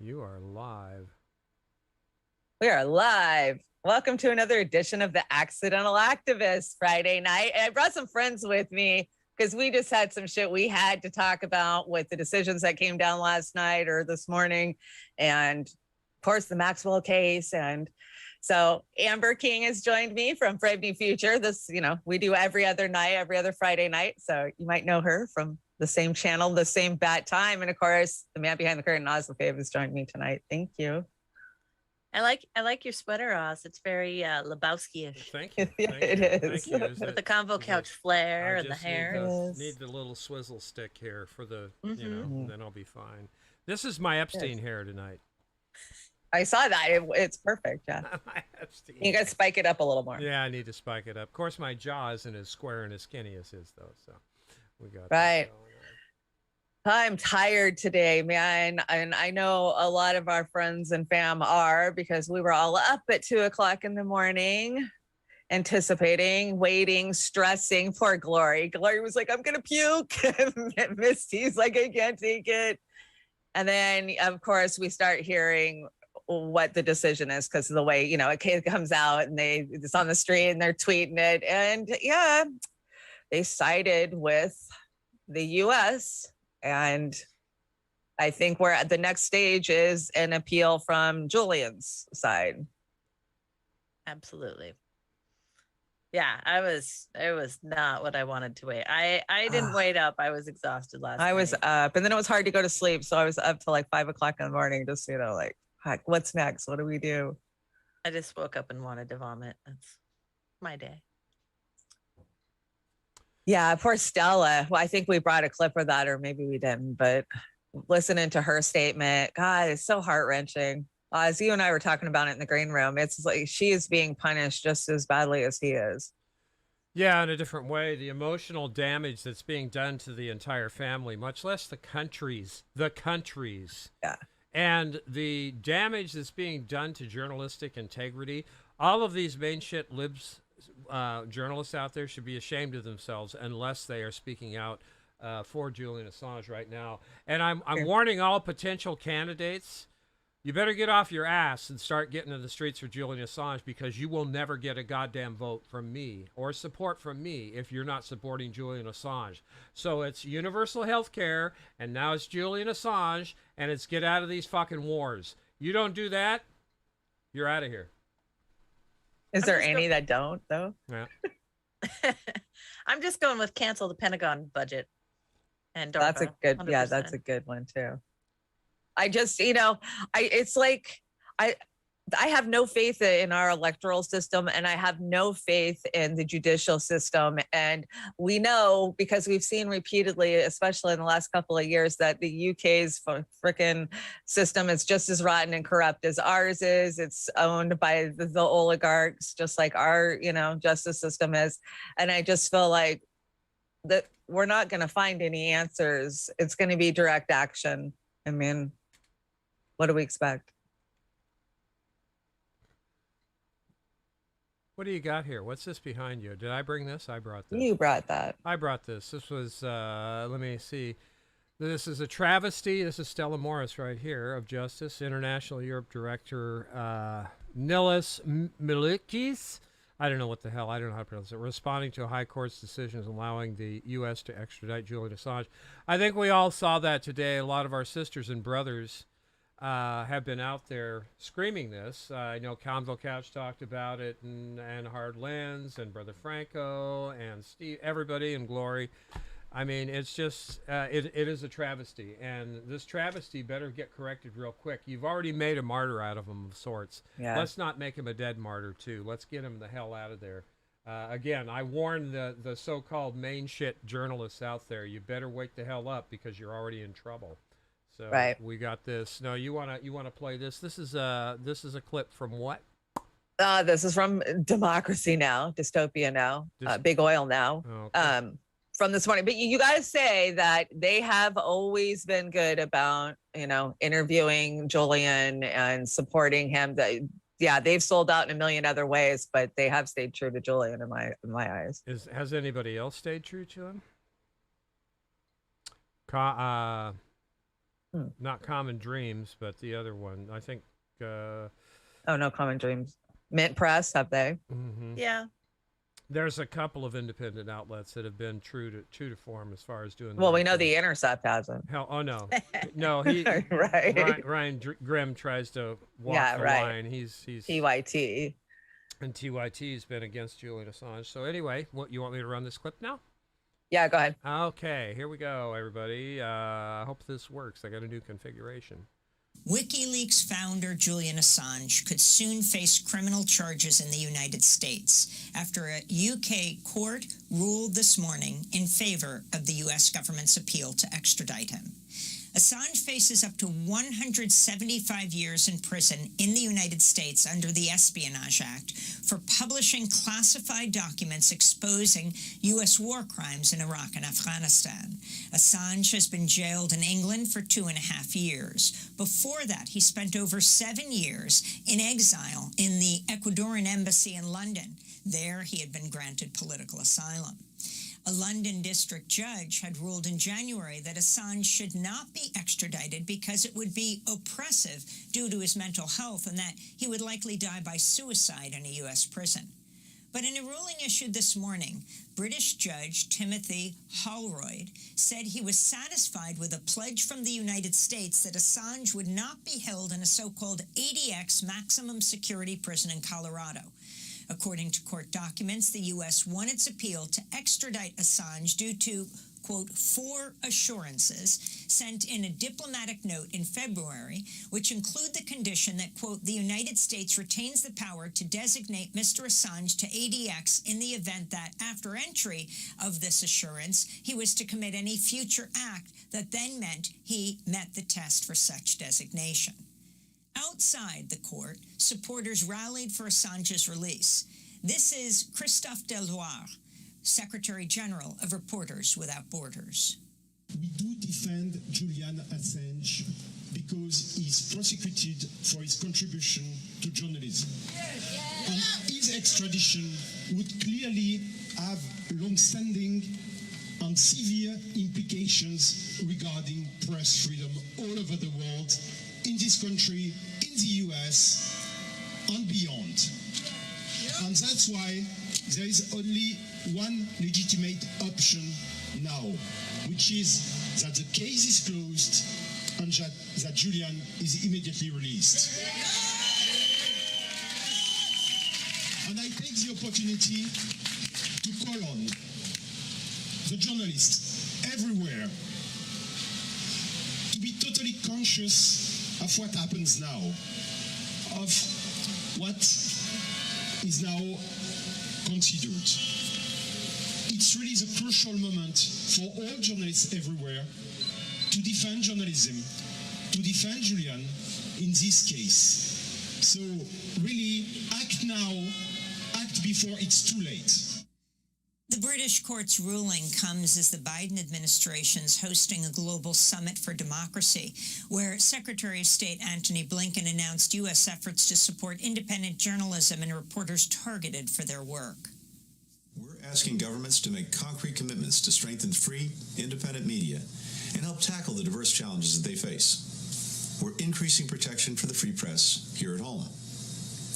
You are live. We are live. Welcome to another edition of the Accidental Activist Friday night. And I brought some friends with me because we just had some shit we had to talk about with the decisions that came down last night or this morning. And of course, the Maxwell case. And so Amber King has joined me from Brave New Future. This, we do every other night, every other Friday night. So you might know her from the same channel, the same bat time. And of course, the man behind the curtain, Oz LaFave, has joined me tonight. Thank you. I like your sweater, Oz. It's very Lebowski-ish. Thank you. Thank It you. is. Thank you. With the convo couch flare and the hair. Need the little swizzle stick here for the, Mhm. then I'll be fine. This is my Epstein hair tonight. I saw that. It's perfect. Yeah. My Epstein. You got to spike it up a little more. Yeah, I need to spike it up. Of course, my jaw isn't as square and as skinny as his, though. So we got right. I'm tired today, man. And I know a lot of our friends and fam are, because we were all up at 2:00 in the morning, anticipating, waiting, stressing. Poor Glory. Glory was like, I'm going to puke. Misty's like, I can't take it. And then, of course, we start hearing what the decision is because of the way, a kid comes out and it's on the street and they're tweeting it. And yeah, they sided with the U.S. And I think we're at the next stage is an appeal from Julian's side. Absolutely. Yeah, it was not what I wanted to wait. I didn't wait up. I was exhausted last night. I was up, and then it was hard to go to sleep. So I was up till like 5:00 in the morning, just, like, what's next? What do we do? I just woke up and wanted to vomit. That's my day. Yeah, poor Stella. Well, I think we brought a clip of that, or maybe we didn't, but listening to her statement, God, it's so heart-wrenching. As you and I were talking about it in the green room, it's like she is being punished just as badly as he is. Yeah, in a different way. The emotional damage that's being done to the entire family, much less the countries. Yeah. And the damage that's being done to journalistic integrity. All of these main shit libs journalists out there should be ashamed of themselves unless they are speaking out for Julian Assange right now. And I'm warning all potential candidates, you better get off your ass and start getting in the streets for Julian Assange, because you will never get a goddamn vote from me or support from me if you're not supporting Julian Assange. So it's universal health care, and now it's Julian Assange, and it's get out of these fucking wars. You don't do that, you're out of here. Is there any that don't, though? Yeah. I'm just going with cancel the Pentagon budget. And DARPA, that's a good, 100%. yeah, that's a good one too. I just, it's like, I have no faith in our electoral system, and I have no faith in the judicial system. And we know, because we've seen repeatedly, especially in the last couple of years, that the UK's freaking system is just as rotten and corrupt as ours is. It's owned by the oligarchs, just like our, justice system is. And I just feel like that we're not going to find any answers. It's going to be direct action. I mean, what do we expect? What do you got here? What's this behind you? Did I bring this? I brought this. You brought that. I brought this. This was, let me see. This is a travesty. This is Stella Morris right here of Justice, International Europe Director Nilis Milikis. I don't know what the hell. I don't know how to pronounce it. Responding to a high court's decisions allowing the U.S. to extradite Julian Assange. I think we all saw that today. A lot of our sisters and brothers have been out there screaming this. I know Convo Couch talked about it, and Hard Lens, and Brother Franco, and Steve, everybody, and Glory. I mean, it's just, it is a travesty, and this travesty better get corrected real quick. You've already made a martyr out of him of sorts. Yeah. Let's not make him a dead martyr, too. Let's get him the hell out of there. Again, I warn the so-called main shit journalists out there, you better wake the hell up, because you're already in trouble. So right. We got this. No, you wanna play this? This is a clip from what? This is from Democracy Now, Dystopia Now, Big Oil Now. Oh, okay. From this morning. But you guys say that they have always been good about, interviewing Julian and supporting him. That, yeah, they've sold out in a million other ways, but they have stayed true to Julian in my eyes. Has anybody else stayed true to him? Not Common Dreams, but the other one. I think. Oh, no Common Dreams. Mint Press, have they? Yeah. There's a couple of independent outlets that have been true to form as far as doing. Well, we right know thing. The Intercept hasn't. Hell, oh no, no. He right. Ryan Grimm tries to walk the right. line. He's TYT. And TYT's been against Julian Assange. So anyway, what you want me to run this clip now? Yeah, go ahead. Okay, here we go, everybody. I hope this works. I got a new configuration. WikiLeaks founder Julian Assange could soon face criminal charges in the United States after a UK court ruled this morning in favor of the U.S. government's appeal to extradite him. Assange faces up to 175 years in prison in the United States under the Espionage Act for publishing classified documents exposing U.S. war crimes in Iraq and Afghanistan. Assange has been jailed in England for 2.5 years. Before that, he spent over 7 years in exile in the Ecuadorian embassy in London. There, he had been granted political asylum. A London district judge had ruled in January that Assange should not be extradited because it would be oppressive due to his mental health and that he would likely die by suicide in a U.S. prison. But in a ruling issued this morning, British Judge Timothy Holroyd said he was satisfied with a pledge from the United States that Assange would not be held in a so-called ADX maximum security prison in Colorado. According to court documents, the U.S. won its appeal to extradite Assange due to, quote, 4 assurances sent in a diplomatic note in February, which include the condition that, quote, the United States retains the power to designate Mr. Assange to ADX in the event that, after entry of this assurance, he was to commit any future act that then meant he met the test for such designation. Outside the court, supporters rallied for Assange's release. This is Christophe Deloire, Secretary General of Reporters Without Borders. We do defend Julian Assange because he's prosecuted for his contribution to journalism. And his extradition would clearly have long-standing and severe implications regarding press freedom all over the world, in this country, in the US, and beyond. And that's why there is only one legitimate option now, which is that the case is closed and that Julian is immediately released. And I take the opportunity to call on the journalists everywhere to be totally conscious of what happens now, of what is now considered. It's really the crucial moment for all journalists everywhere to defend journalism, to defend Julian in this case. So really, act now, act before it's too late. The British court's ruling comes as the Biden administration's hosting a global summit for democracy, where Secretary of State Antony Blinken announced U.S. efforts to support independent journalism and reporters targeted for their work. We're asking governments to make concrete commitments to strengthen free, independent media and help tackle the diverse challenges that they face. We're increasing protection for the free press here at home.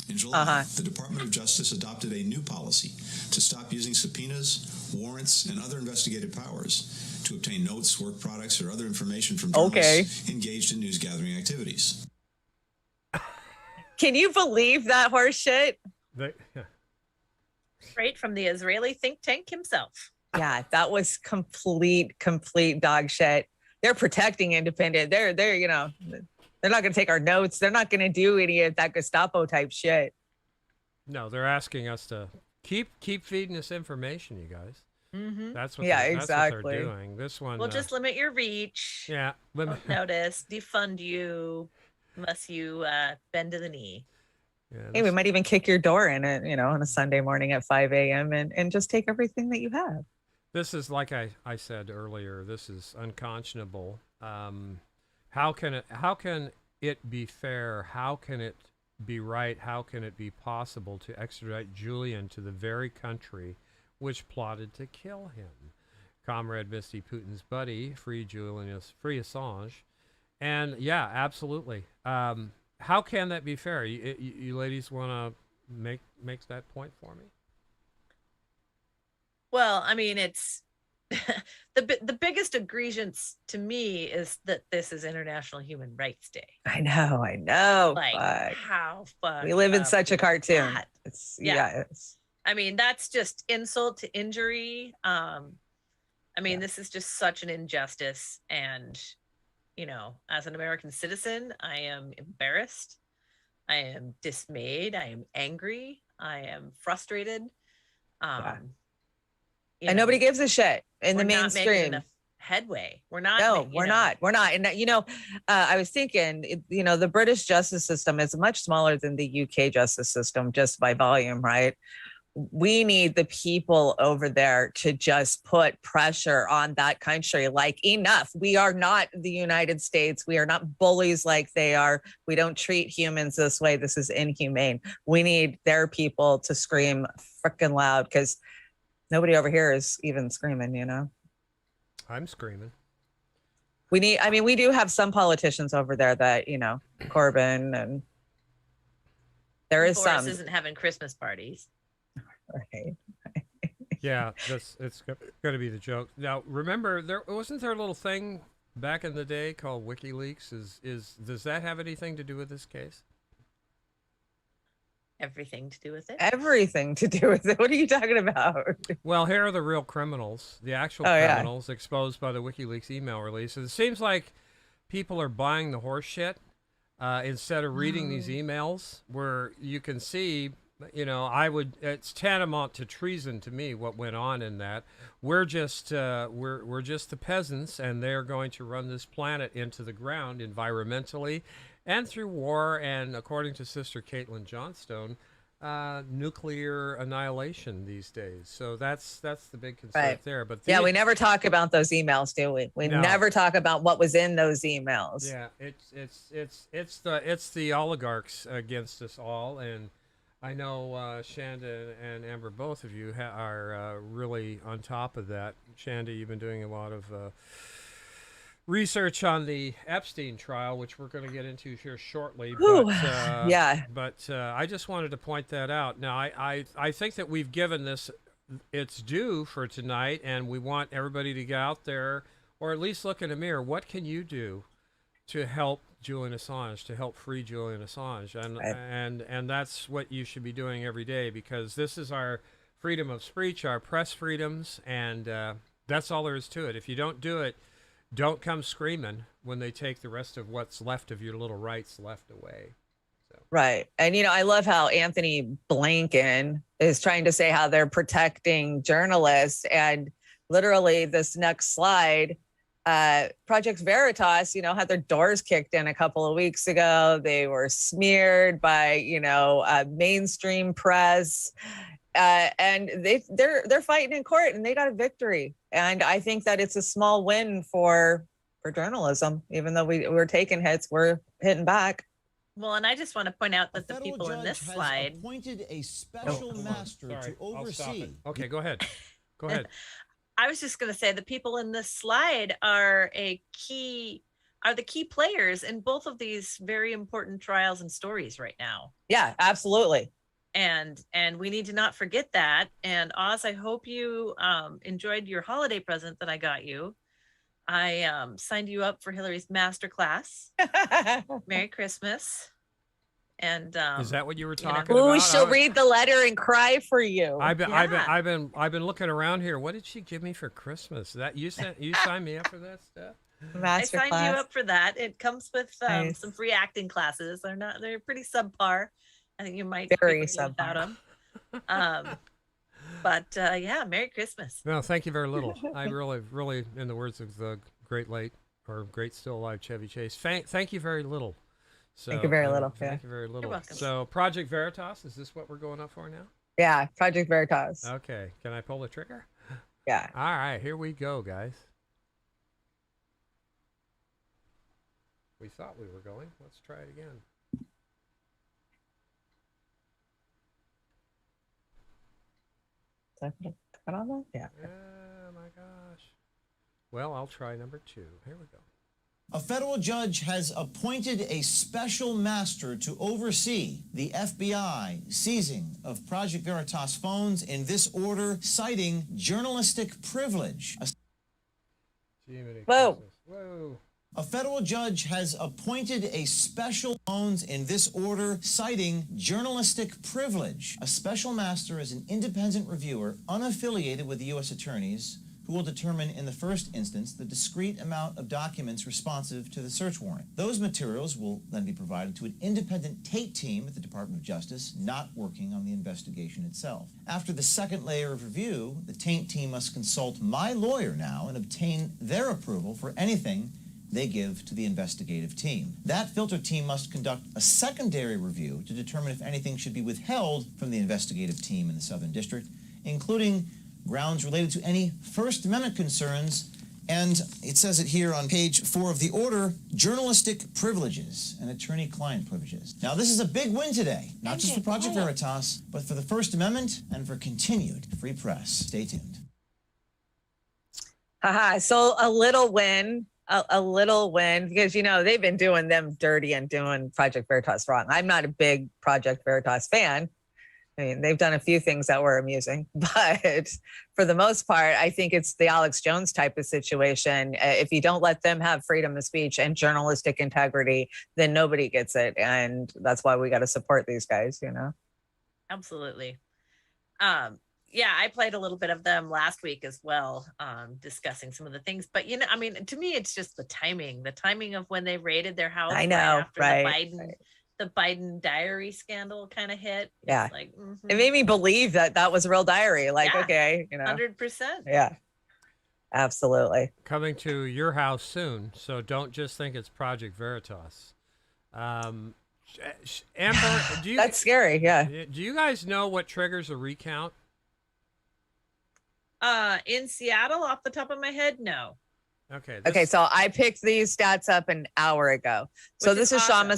In July, the Department of Justice adopted a new policy to stop using subpoenas, warrants, and other investigative powers to obtain notes, work products, or other information from journalists engaged in news-gathering activities. Can you believe that horse shit? Straight from the Israeli think tank himself. Yeah, that was complete dog shit. They're protecting independent. They're you know, they're not going to take our notes. They're not going to do any of that Gestapo type shit. No, they're asking us to keep feeding us information, you guys. Mm-hmm. That's what. Yeah, that's exactly. what they're doing. This one. We'll just limit your reach. Yeah. Don't notice. Defund you unless you bend to the knee. Yeah, Hey, we might even kick your door in it, you know, on a Sunday morning at 5 a.m. and just take everything that you have. This is like I said earlier. This is unconscionable. How can it be fair? How can it be right? How can it be possible to extradite Julian to the very country which plotted to kill him? Comrade Misty Putin's buddy, free Assange, And yeah, absolutely. How can that be fair? You ladies want to make that point for me? Well, I mean, it's the biggest egregious to me is that this is International Human Rights Day. I know. Like, Fuck. how We fucked live in up such a is cartoon. that? It's Yeah. it's I mean, that's just insult to injury. I mean, Yeah. this is just such an injustice. And, as an American citizen, I am embarrassed. I am dismayed. I am angry. I am frustrated. Yeah. You and know, nobody gives a shit in we're the not making mainstream. enough headway. We're not. No, we're not. We're not. And I was thinking, the British justice system is much smaller than the UK justice system just by volume, right? We need the people over there to just put pressure on that country. Like, enough. We are not the United States. We are not bullies like they are. We don't treat humans this way. This is inhumane. We need their people to scream freaking loud, because nobody over here is even screaming, I'm screaming. we do have some politicians over there that, Corbyn, and there is Boris some. isn't having Christmas parties. Right. Yeah, it's going to be the joke. Now, remember, wasn't there a little thing back in the day called Wikileaks? Does that have anything to do with this case? Everything to do with it. Everything to do with it. What are you talking about? Well, here are the real criminals, the actual criminals exposed by the WikiLeaks email release. It seems like people are buying the horse shit instead of reading these emails, where you can see, it's tantamount to treason to me what went on in that. We're just we're just the peasants, and they're going to run this planet into the ground environmentally and through war, and according to Sister Caitlin Johnstone, nuclear annihilation these days. So that's the big concern there. But we never talk about those emails, do we? We never talk about what was in those emails. Yeah, it's the oligarchs against us all, and I know Chanda and Amber, both of you are really on top of that. Chanda, you've been doing a lot of research on the Epstein trial, which we're going to get into here shortly. But I just wanted to point that out. Now, I think that we've given this its due for tonight, and we want everybody to get out there, or at least look in a mirror. What can you do to help Julian Assange, to help free Julian Assange? And that's what you should be doing every day, because this is our freedom of speech, our press freedoms, and that's all there is to it. If you don't do it, don't come screaming when they take the rest of what's left of your little rights left away. So. Right. And, I love how Anthony Blinken is trying to say how they're protecting journalists. And literally this next slide, Project Veritas, had their doors kicked in a couple of weeks ago. They were smeared by, mainstream press. And they're fighting in court, and they got a victory. And I think that it's a small win for journalism. Even though we're taking hits, we're hitting back. Well, and I just want to point out that the people in this slide appointed a special master to oversee. Okay, go ahead. Go ahead. I was just going to say the people in this slide are the key players in both of these very important trials and stories right now. Yeah, absolutely. And we need to not forget that. And Oz, I hope you enjoyed your holiday present that I got you. I signed you up for Hillary's masterclass. Merry Christmas. And is that what you were talking about? She'll read the letter and cry for you. I've been looking around here. What did she give me for Christmas? That you signed me up for that stuff? I signed you up for that. It comes with some free acting classes. They're pretty subpar. I think you might very without them. But yeah, Merry Christmas. No, thank you very little. I really, in the words of the great still alive Chevy Chase, thank you very little. So, thank you very little. Thank you very little. You're welcome. So Project Veritas, is this what we're going up for now? Yeah, Project Veritas. Okay, can I pull the trigger? Yeah. All right, here we go, guys. We thought we were going. Let's try it again. Cut on that? Yeah. Oh my gosh. Well, I'll try number 2. Here we go. A federal judge has appointed a special master to oversee the FBI seizing of Project Veritas phones in this order, citing journalistic privilege. Whoa. Whoa. A federal judge has appointed a special phones in this order, citing journalistic privilege. A special master is an independent reviewer unaffiliated with the U.S. attorneys who will determine in the first instance the discrete amount of documents responsive to the search warrant. Those materials will then be provided to an independent Tate team at the Department of Justice, not working on the investigation itself. After the second layer of review, the Tate team must consult my lawyer now and obtain their approval for anything they give to the investigative team. That filter team must conduct a secondary review to determine if anything should be withheld from the investigative team in the Southern District, including grounds related to any First Amendment concerns, and it says it here on page 4 of the order, journalistic privileges and attorney-client privileges. Now, this is a big win today, not just for Project Veritas, but for the First Amendment and for continued free press. Stay tuned. Haha, so a little win, because, you know, they've been doing them dirty and doing Project Veritas wrong. I'm not a big Project Veritas fan. I mean, they've done a few things that were amusing, but for the most part, I think it's the Alex Jones type of situation. If you don't let them have freedom of speech and journalistic integrity, then nobody gets it. And that's why we got to support these guys, you know? Absolutely. Yeah, I played a little bit of them last week as well, discussing some of the things. But, you know, I mean, to me, it's just the timing of when they raided their house. I know, after right? The Biden diary scandal kind of hit. Yeah. It's like, It made me believe that that was a real diary. Like, Yeah. okay, you know, 100%. yeah, absolutely. Coming to your house soon, so don't just think it's Project Veritas. Amber, do you That's scary. Yeah. do you guys know what triggers a recount? In Seattle, off the top of my head, no. Okay. Okay, so I picked these stats up an hour ago. So Which this is is Shama.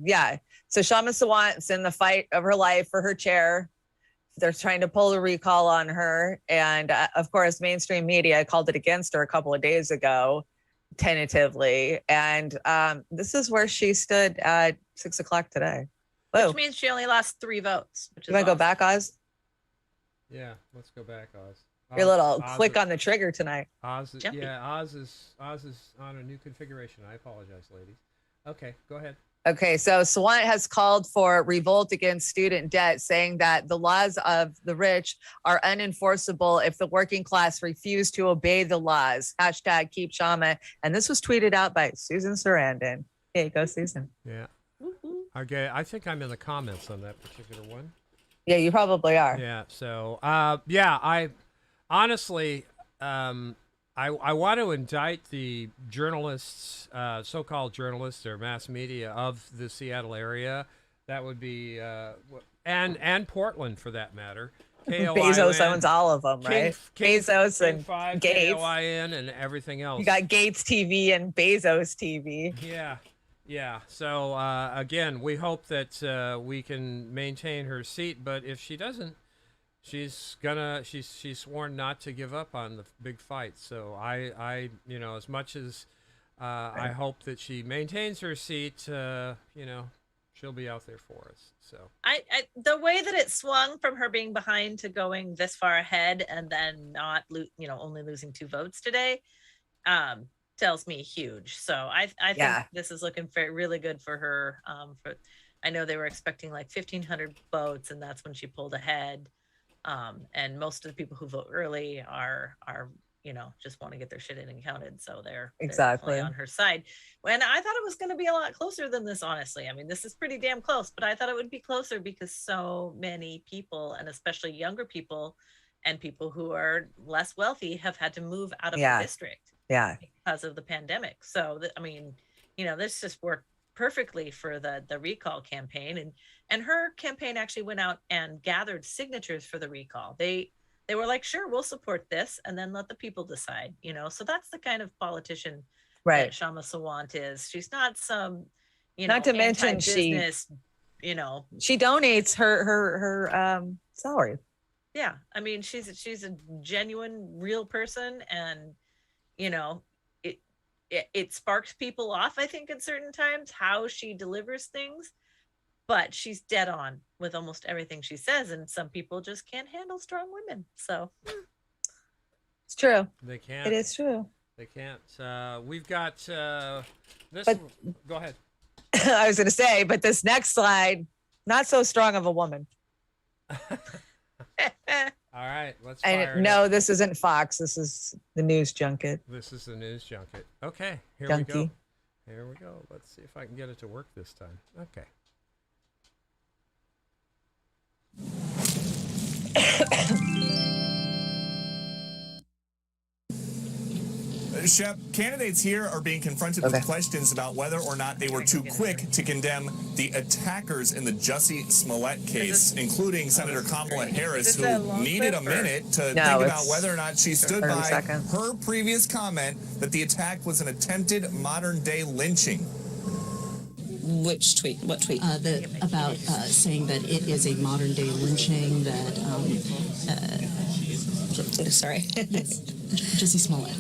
Yeah. So Shama Sawant's in the fight of her life for her chair. They're trying to pull a recall on her. And of course, mainstream media called it against her a couple of days ago, tentatively. And this is where she stood at 6 o'clock today. Whoa. Which means she only lost 3 votes. Which is You want to go awesome. back, Oz? Yeah, let's go back, Oz. Your little Oz click is- on the trigger tonight. Oz, Jumpy. yeah, Oz is on a new configuration. I apologize, ladies. Okay, go ahead. Okay, so Sawant has called for revolt against student debt, saying that the laws of the rich are unenforceable if the working class refuse to obey the laws. Hashtag keep Shama. And this was tweeted out by Susan Sarandon. Hey, go Susan. Yeah. Okay, I think I'm in the comments on that particular one. Yeah, you probably are. Yeah. So, I honestly, I want to indict the journalists, so-called journalists or mass media of the Seattle area. That would be, and Portland for that matter. Bezos owns all of them, right? Bezos and King5, Gates. KOIN and everything else. You got Gates TV and Bezos TV. Yeah. So again, we hope that we can maintain her seat, but if she doesn't, she's sworn not to give up on the big fight. So I as much as I hope that she maintains her seat, she'll be out there for us. So I the way that it swung from her being behind to going this far ahead and then not only losing 2 votes today tells me huge. So I think this is looking really good for her. I know they were expecting like 1,500 votes, and that's when she pulled ahead. And most of the people who vote early are just want to get their shit in and counted. So they're definitely on her side. And I thought it was going to be a lot closer than this, honestly. I mean, this is pretty damn close, but I thought it would be closer because so many people, and especially younger people and people who are less wealthy, have had to move out of the district because of the pandemic. So, this just worked perfectly for the recall campaign. And her campaign actually went out and gathered signatures for the recall. They were like, sure, we'll support this, and then let the people decide, so that's the kind of politician that Shama Sawant is. She's not some, not to mention she donates her salary. Yeah. I mean, she's a genuine, real person. And, it sparks people off, I think, at certain times, how she delivers things. But she's dead on with almost everything she says. And some people just can't handle strong women. So It's true. They can't. It is true. They can't. We've got this. But- Go ahead. I was going to say, but this next slide, not so strong of a woman. All right, let's fire And it no, up. this isn't Fox. This is the news junket. This is the news junket. Okay, here Junkie. we go. Here we go. Let's see if I can get it to work this time. Okay. Shep, candidates here are being confronted with questions about whether or not they were too quick to condemn the attackers in the Jussie Smollett case, including Senator Kamala Harris, who needed a minute to think about whether or not she stood by her previous comment that the attack was an attempted modern-day lynching. Which tweet? What tweet? About saying that it is a modern day lynching. That Sorry. yes, Jussie Smollett.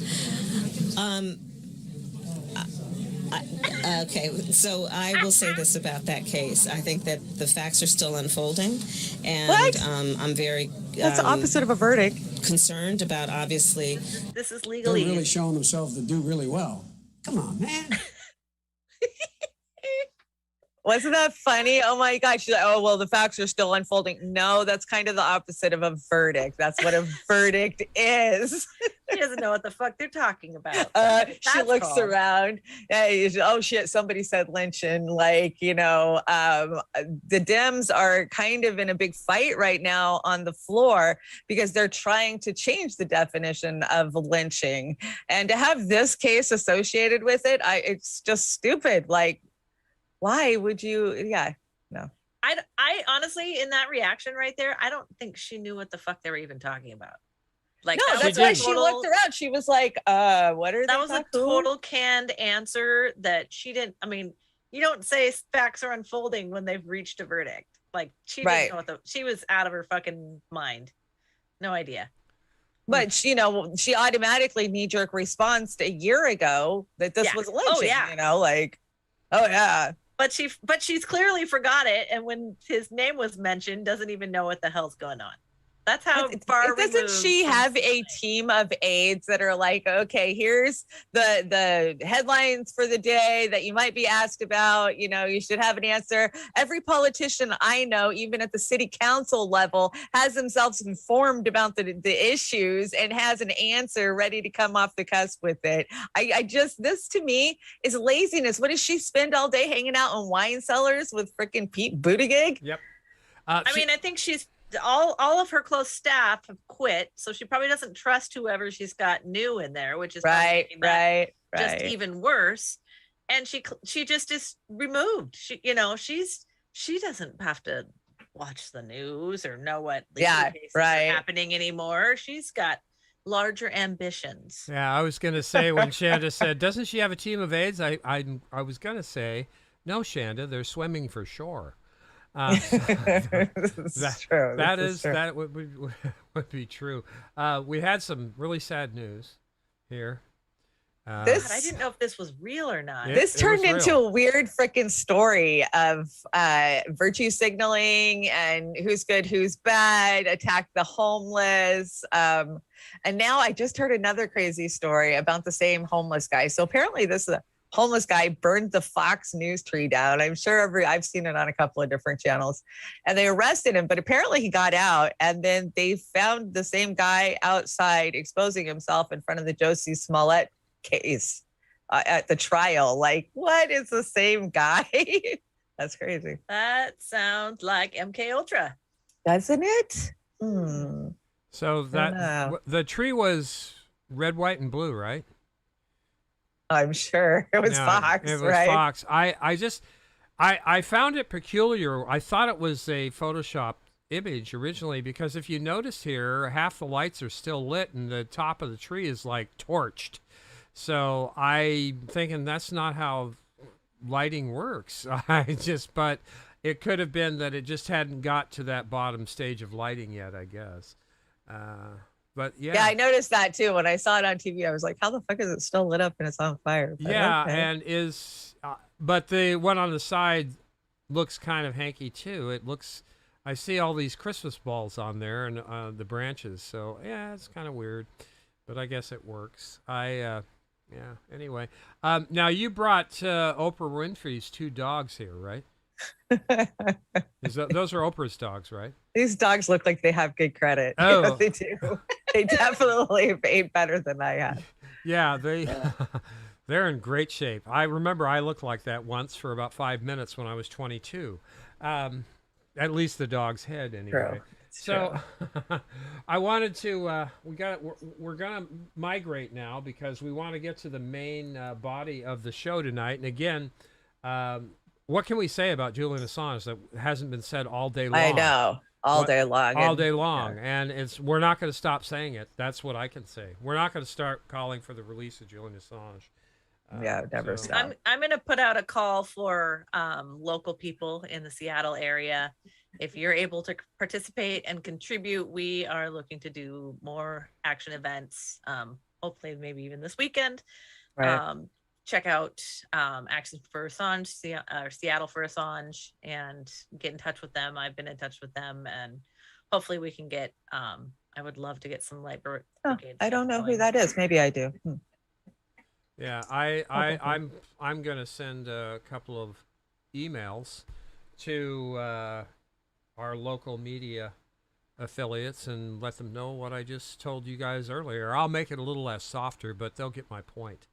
Okay, so I will say this about that case. I think that the facts are still unfolding, and What? I'm very That's the opposite of a verdict. concerned about, obviously. this is They're legally. really showing themselves to do really well. Come on, man. Wasn't that funny? Oh my God. She's like, oh, well, the facts are still unfolding. No, that's kind of the opposite of a verdict. That's what a verdict is. She doesn't know what the fuck they're talking about. She That's looks called. around. Hey, oh shit, somebody said lynching. Like, the Dems are kind of in a big fight right now on the floor because they're trying to change the definition of lynching. And to have this case associated with it, it's just stupid. Like, why would you? Yeah, no. I honestly, in that reaction right there, I don't think she knew what the fuck they were even talking about. Like, No, that that's was why a she total- looked around. She was like, what are they? That was a talking- total canned answer that she didn't. I mean, you don't say facts are unfolding when they've reached a verdict. Like, she didn't know what she was out of her fucking mind. No idea. But she automatically knee-jerk response a year ago that this was lynching. Oh, yeah. Like, oh yeah. But she's clearly forgot it, and when his name was mentioned, doesn't even know what the hell's going on. That's how far Doesn't removed she from- have a team of aides that are like, okay, here's the headlines for the day that you might be asked about, you should have an answer. Every politician I know, even at the city council level, has themselves informed about the issues and has an answer ready to come off the cusp with it. This to me is laziness. What does she spend all day hanging out in wine cellars with freaking Pete Buttigieg? Yep. I mean, I think she's all of her close staff have quit, so she probably doesn't trust whoever she's got new in there, which is right. just even worse. And she just is removed. She doesn't have to watch the news or know what legal cases are happening anymore. She's got larger ambitions. Yeah, I was gonna say when Chanda said, "Doesn't she have a team of aides?" I was gonna say, "No, Chanda, they're swimming for shore." That would be true. We had some really sad news here. God, I didn't know if this was real or not. This turned into a weird freaking story of virtue signaling and who's good, who's bad, attack the homeless. And now I just heard another crazy story about the same homeless guy. So apparently this homeless guy burned the Fox News tree down. I'm sure I've seen it on a couple of different channels, and they arrested him, but apparently he got out, and then they found the same guy outside exposing himself in front of the Jussie Smollett case at the trial. Like, what is the same guy? That's crazy. That sounds like MK Ultra, doesn't it? So the tree was red, white, and blue, right? I'm sure it was Fox. It was Fox. I found it peculiar. I thought it was a Photoshop image originally because if you notice here, half the lights are still lit and the top of the tree is like torched. So I'm thinking that's not how lighting works. But it could have been that it just hadn't got to that bottom stage of lighting yet, I guess. But Yeah, I noticed that too. When I saw it on TV, I was like, how the fuck is it still lit up and it's on fire? But yeah, okay. and but the one on the side looks kind of hanky too. It looks, I see all these Christmas balls on there and the branches. So yeah, it's kind of weird, but I guess it works. Yeah. Anyway, now you brought Oprah Winfrey's 2 dogs here, right? Those are Oprah's dogs, right? These dogs look like they have good credit. Oh, Yeah, they do. They definitely ate better than I had. Yeah, they're in great shape. I remember I looked like that once for about 5 minutes when I was 22. At least the dog's head, anyway. True. So I wanted to. We're gonna migrate now because we want to get to the main body of the show tonight. And again, what can we say about Julian Assange that hasn't been said all day long? I know. All day long. All day long. Yeah. And we're not going to stop saying it. That's what I can say. We're not going to start calling for the release of Julian Assange. Yeah, never stop. I'm going to put out a call for local people in the Seattle area. If you're able to participate and contribute, we are looking to do more action events, hopefully maybe even this weekend. Right. Check out Action for Assange, Seattle for Assange, and get in touch with them. I've been in touch with them, and hopefully we can get, I would love to get some light brigades. I don't know who that is. Maybe I do. Yeah, I'm going to send a couple of emails to our local media affiliates and let them know what I just told you guys earlier. I'll make it a little less softer, but they'll get my point.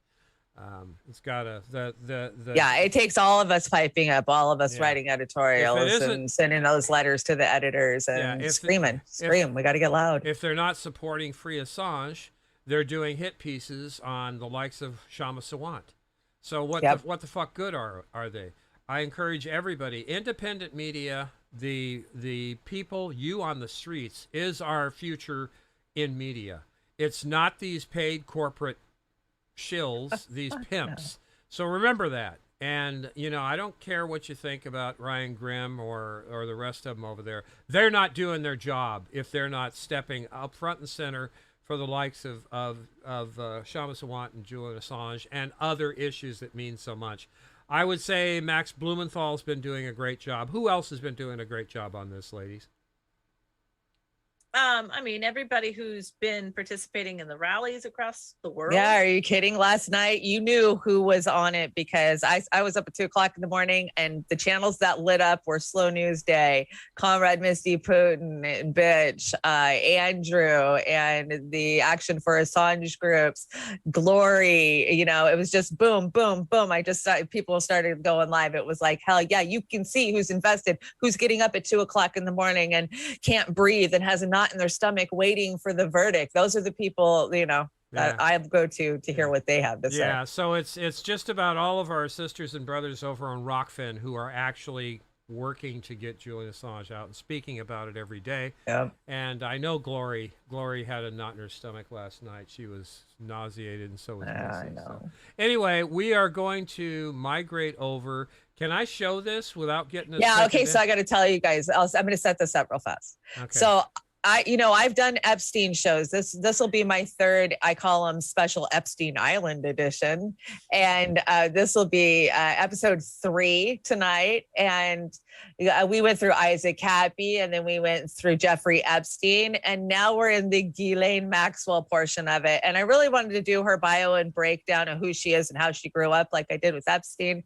It's got yeah, it takes all of us piping up, all of us writing editorials and sending those letters to the editors and scream. We got to get loud. If they're not supporting Free Assange, they're doing hit pieces on the likes of Shama Sawant. So what the fuck good are they? I encourage everybody, independent media, the people, you on the streets is our future in media. It's not these paid corporate shills, these pimps. So remember that. And, I don't care what you think about Ryan Grimm or the rest of them over there. They're not doing their job if they're not stepping up front and center for the likes of Shama Sawant and Julian Assange and other issues that mean so much. I would say Max Blumenthal's been doing a great job. Who else has been doing a great job on this, ladies? I mean, everybody who's been participating in the rallies across the world. Yeah, are you kidding? Last night, you knew who was on it because I was up at 2:00 in the morning, and the channels that lit up were Slow News Day, Comrade Misty Putin, Bitch, Andrew, and the Action for Assange groups, Glory. It was just boom, boom, boom. I just saw people started going live. It was like, hell yeah, you can see who's invested, who's getting up at 2:00 in the morning and can't breathe and has a knot in their stomach waiting for the verdict. Those are the people, that I go to hear what they have to say. Yeah, so it's just about all of our sisters and brothers over on Rockfin who are actually working to get Julian Assange out and speaking about it every day. Yeah. And I know Glory had a knot in her stomach last night. She was nauseated, and so was Missy. I know. So. Anyway, we are going to migrate over. Can I show this without getting it? Yeah, okay, so I got to tell you guys, I'm going to set this up real fast. Okay. So I've done Epstein shows. This will be my third. I call them special Epstein Island edition, and this will be episode 3 tonight. And we went through Isaac Happy, and then we went through Jeffrey Epstein, and now we're in the Ghislaine Maxwell portion of it. And I really wanted to do her bio and breakdown of who she is and how she grew up, like I did with Epstein.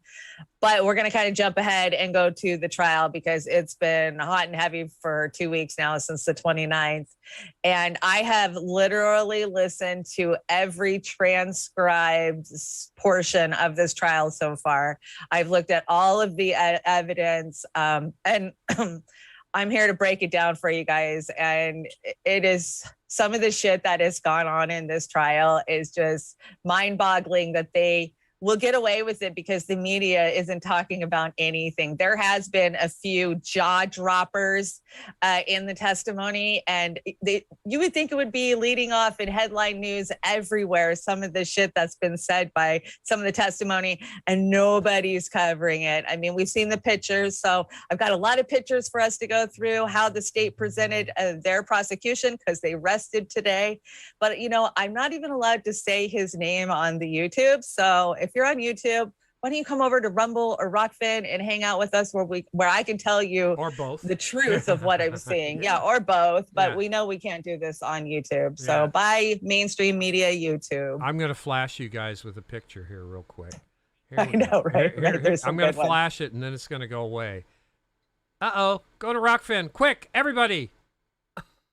But we're going to kind of jump ahead and go to the trial because it's been hot and heavy for 2 weeks now since the 29th. And I have literally listened to every transcribed portion of this trial so far. I've looked at all of the evidence, and I'm here to break it down for you guys. And it is some of the shit that has gone on in this trial is just mind-boggling that they we'll get away with it because the media isn't talking about anything. There has been a few jaw droppers in the testimony, and you would think it would be leading off in headline news everywhere, some of the shit that's been said by some of the testimony, and nobody's covering it. I mean, we've seen the pictures, so I've got a lot of pictures for us to go through how the state presented their prosecution because they rested today. But, you know, I'm not even allowed to say his name on the YouTube. So if you're on YouTube, why don't you come over to Rumble or Rockfin and hang out with us where I can tell you or both the truth of what I'm seeing. Yeah, or both. But we know we can't do this on YouTube. So bye, mainstream media YouTube. I'm going to flash you guys with a picture here real quick. I know, right? I'm going to flash it, and then it's going to go away. Uh-oh. Go to Rockfin. Quick, everybody.